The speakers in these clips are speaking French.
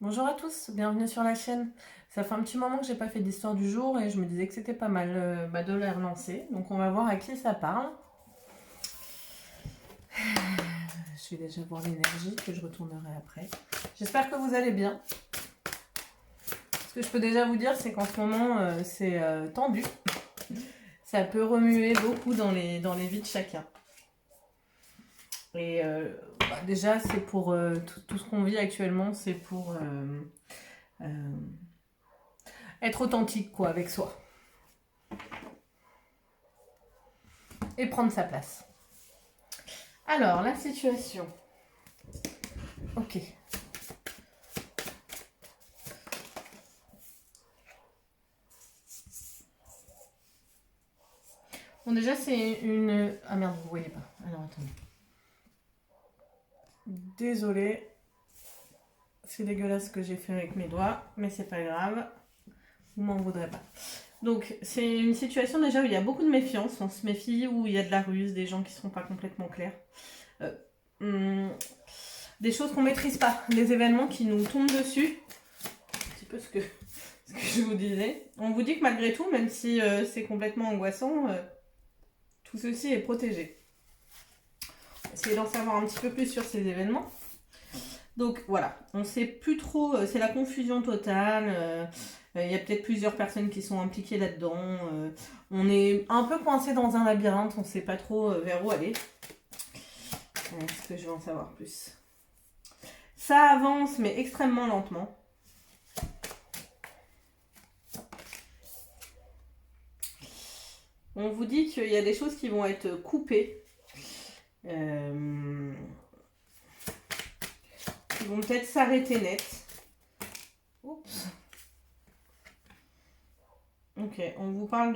Bonjour à tous, bienvenue sur la chaîne. Ça fait un petit moment que j'ai pas fait d'histoire du jour et je me disais que c'était pas mal de la relancer. Donc on va voir à qui ça parle. Je vais déjà voir l'énergie que je retournerai après. J'espère que vous allez bien. Ce que je peux déjà vous dire, c'est qu'en ce moment, c'est tendu. Ça peut remuer beaucoup dans les vies de chacun. Et déjà, c'est pour tout ce qu'on vit actuellement, c'est pour être authentique quoi, avec soi. Et prendre sa place. Alors, la situation. Ok. Bon, déjà, c'est une... Ah merde, vous voyez pas. Alors, attendez. Désolée. C'est dégueulasse ce que j'ai fait avec mes doigts, mais c'est pas grave. Vous m'en voudrez pas. Donc, c'est une situation déjà où il y a beaucoup de méfiance. On se méfie, où il y a de la ruse, des gens qui ne sont pas complètement clairs. Des choses qu'on maîtrise pas. Des événements qui nous tombent dessus. Un petit peu ce que je vous disais. On vous dit que malgré tout, même si c'est complètement angoissant, tout ceci est protégé. Essayez d'en savoir un petit peu plus sur ces événements. Donc voilà, on ne sait plus trop, c'est la confusion totale. Il y a peut-être plusieurs personnes qui sont impliquées là-dedans. On est un peu coincé dans un labyrinthe, on ne sait pas trop vers où aller. Est-ce que je vais en savoir plus? Ça avance, mais extrêmement lentement. On vous dit qu'il y a des choses qui vont être coupées. Qui vont peut-être s'arrêter net. Oups. Ok, on vous parle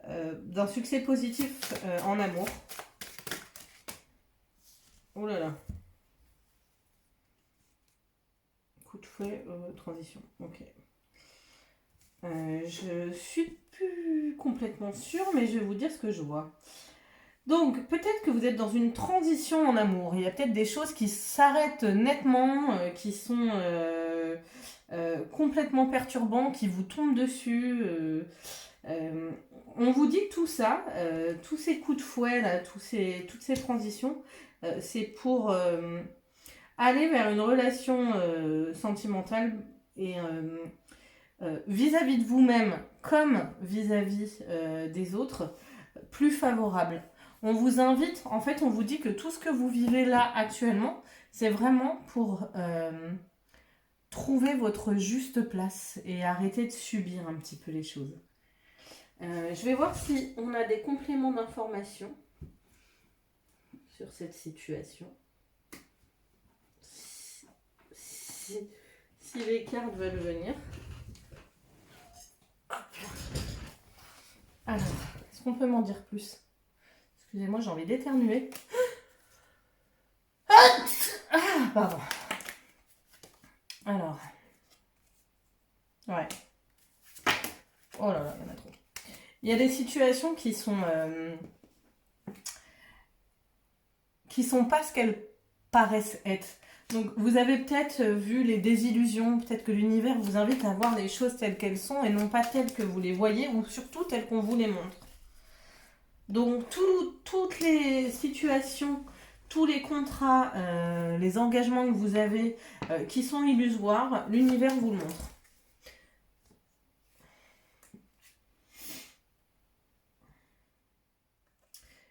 d'un succès positif en amour. Oh là là. Coup de fouet, transition. Ok. Je suis plus complètement sûre, mais je vais vous dire ce que je vois. Donc, peut-être que vous êtes dans une transition en amour. Il y a peut-être des choses qui s'arrêtent nettement, qui sont complètement perturbantes, qui vous tombent dessus. On vous dit que tout ça, tous ces coups de fouet, là, toutes ces transitions, c'est pour aller vers une relation sentimentale et vis-à-vis de vous-même comme vis-à-vis des autres, plus favorable. On vous invite, en fait, on vous dit que tout ce que vous vivez là actuellement, c'est vraiment pour trouver votre juste place et arrêter de subir un petit peu les choses. Je vais voir si on a des compléments d'information sur cette situation. Si les cartes veulent venir. Alors, est-ce qu'on peut m'en dire plus? Excusez-moi, j'ai envie d'éternuer. Ah, pardon. Alors. Ouais. Oh là là, il y en a trop. Il y a des situations qui sont pas ce qu'elles paraissent être. Donc vous avez peut-être vu les désillusions, peut-être que l'univers vous invite à voir les choses telles qu'elles sont et non pas telles que vous les voyez ou surtout telles qu'on vous les montre. Donc toutes les situations, tous les contrats, les engagements que vous avez qui sont illusoires, l'univers vous le montre.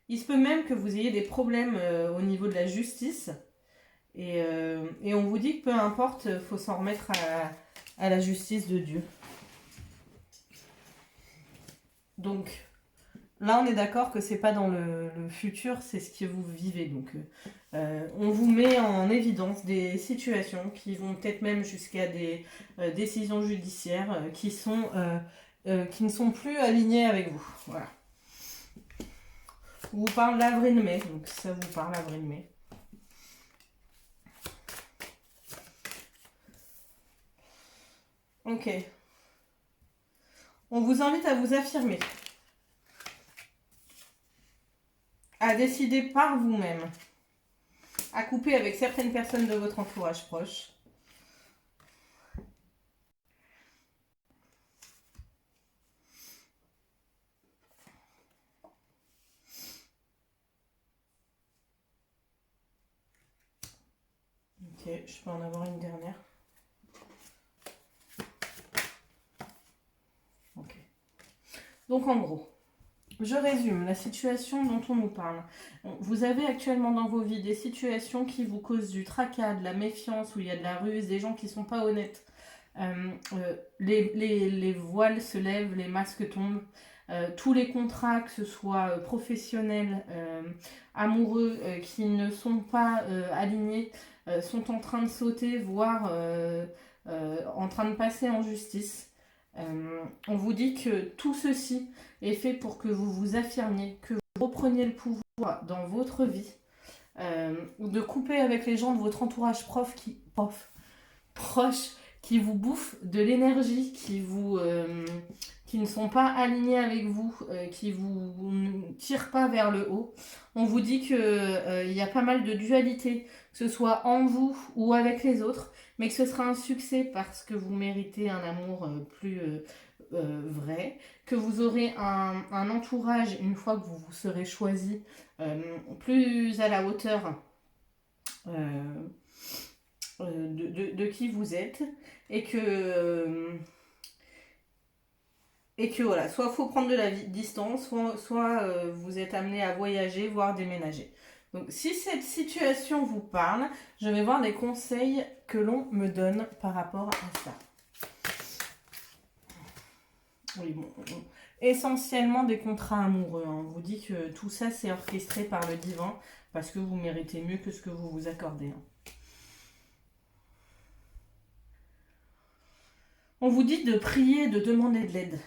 Il se peut même que vous ayez des problèmes au niveau de la justice. Et on vous dit que peu importe, il faut s'en remettre à la justice de Dieu. Donc là, on est d'accord que c'est pas dans le futur, c'est ce que vous vivez. Donc on vous met en évidence des situations qui vont peut-être même jusqu'à des décisions judiciaires qui ne sont plus alignées avec vous. Voilà. On vous parle d'avril-mai, donc ça vous parle avril-mai. Ok. On vous invite à vous affirmer. À décider par vous-même. à couper avec certaines personnes de votre entourage proche. Ok, je peux en avoir une dernière. Ok. Donc en gros, je résume la situation dont on nous parle. Vous avez actuellement dans vos vies des situations qui vous causent du tracas, de la méfiance, où il y a de la ruse, des gens qui ne sont pas honnêtes. Les voiles se lèvent, les masques tombent. Tous les contrats, que ce soit professionnels, amoureux, qui ne sont pas alignés, sont en train de sauter, voire en train de passer en justice. On vous dit que tout ceci est fait pour que vous vous affirmiez, que vous repreniez le pouvoir dans votre vie, de couper avec les gens de votre entourage proche qui vous bouffent de l'énergie, qui ne sont pas alignés avec vous, qui vous tirent pas vers le haut. On vous dit que il y a pas mal de dualité, que ce soit en vous ou avec les autres, mais que ce sera un succès parce que vous méritez un amour plus vrai, que vous aurez un entourage, une fois que vous vous serez choisi, plus à la hauteur de qui vous êtes, et que voilà, soit il faut prendre de la distance, soit vous êtes amené à voyager, voire déménager. Donc si cette situation vous parle, je vais voir les conseils que l'on me donne par rapport à ça. Oui, bon. Essentiellement des contrats amoureux. On vous dit que tout ça c'est orchestré par le divin parce que vous méritez mieux que ce que vous vous accordez. On vous dit de prier, de demander de l'aide.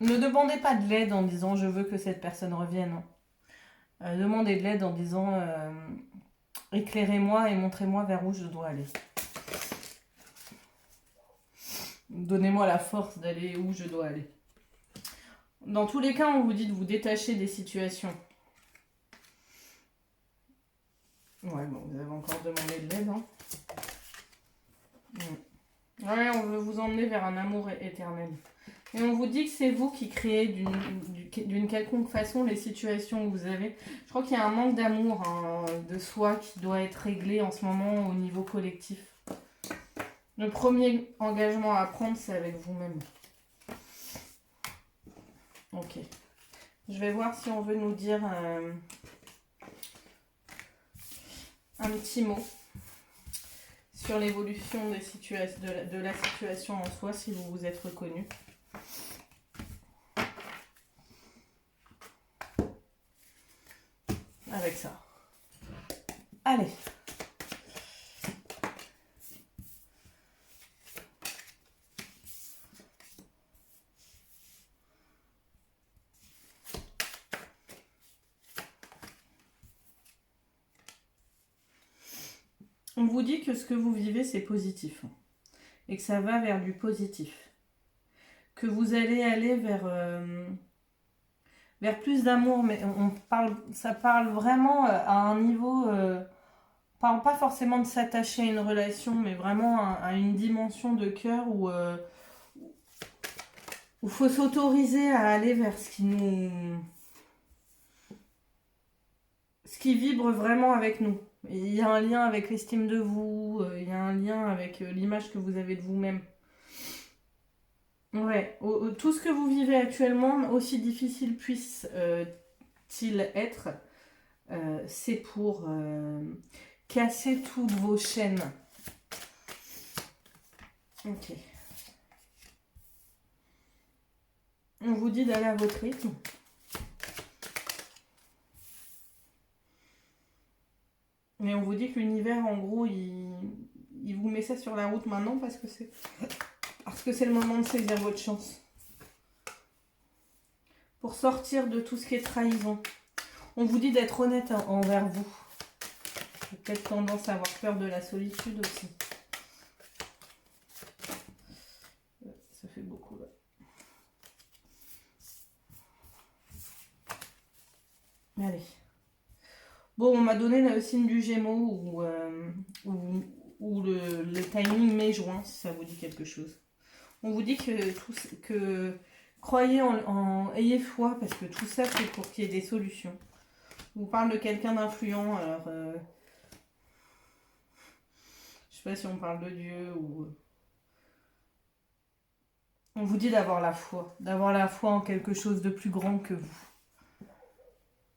Ne demandez pas de l'aide en disant je veux que cette personne revienne. Demandez de l'aide en disant éclairez-moi et montrez-moi vers où je dois aller. Donnez-moi la force d'aller où je dois aller. Dans tous les cas, on vous dit de vous détacher des situations. Ouais, bon, vous avez encore demandé de l'aide. Hein. Ouais, on veut vous emmener vers un amour éternel. Et on vous dit que c'est vous qui créez d'une quelconque façon les situations que vous avez. Je crois qu'il y a un manque d'amour de soi qui doit être réglé en ce moment au niveau collectif. Le premier engagement à prendre, c'est avec vous-même. Ok. Je vais voir si on veut nous dire un petit mot sur l'évolution des de la situation en soi, si vous vous êtes reconnu. Avec ça. Allez. On vous dit que ce que vous vivez, c'est positif. Et que ça va vers du positif. Que vous allez aller vers plus d'amour. Mais ça parle vraiment à un niveau... parle pas forcément de s'attacher à une relation, mais vraiment à une dimension de cœur où faut s'autoriser à aller vers ce qui vibre vraiment avec nous. Il y a un lien avec l'estime de vous, il y a un lien avec l'image que vous avez de vous-même. Ouais, tout ce que vous vivez actuellement, aussi difficile puisse-t-il être, c'est pour casser toutes vos chaînes. Ok. On vous dit d'aller à votre rythme. Mais on vous dit que l'univers, en gros, il vous met ça sur la route maintenant parce que c'est le moment de saisir votre chance. Pour sortir de tout ce qui est trahison. On vous dit d'être honnête envers vous. J'ai peut-être tendance à avoir peur de la solitude aussi. Ça fait beaucoup là. Allez. Bon, on m'a donné le signe du Gémeaux ou le timing mai-juin, si ça vous dit quelque chose. On vous dit que croyez ayez foi, parce que tout ça, c'est pour qu'il y ait des solutions. On vous parle de quelqu'un d'influent, alors je sais pas si on parle de Dieu ou... On vous dit d'avoir la foi en quelque chose de plus grand que vous.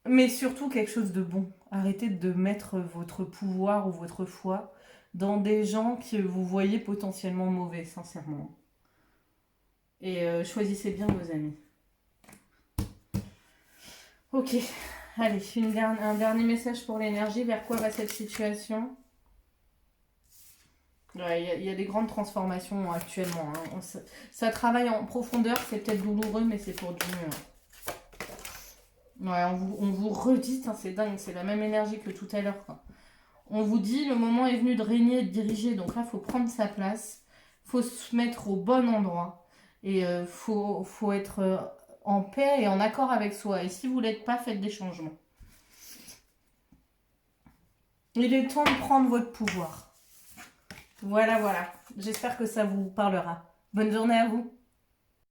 Mais surtout quelque chose de bon. Arrêtez de mettre votre pouvoir ou votre foi dans des gens que vous voyez potentiellement mauvais, sincèrement. Et choisissez bien vos amis. Ok, allez, un dernier message pour l'énergie. Vers quoi va cette situation? Ouais, y a des grandes transformations actuellement. Hein. Ça travaille en profondeur, c'est peut-être douloureux, mais c'est pour du mieux. Ouais, on vous redit, hein, c'est dingue, c'est la même énergie que tout à l'heure. On vous dit, le moment est venu de régner et de diriger, donc là, il faut prendre sa place, il faut se mettre au bon endroit, et faut être en paix et en accord avec soi. Et si vous ne l'êtes pas, faites des changements. Il est temps de prendre votre pouvoir. Voilà, voilà. J'espère que ça vous parlera. Bonne journée à vous.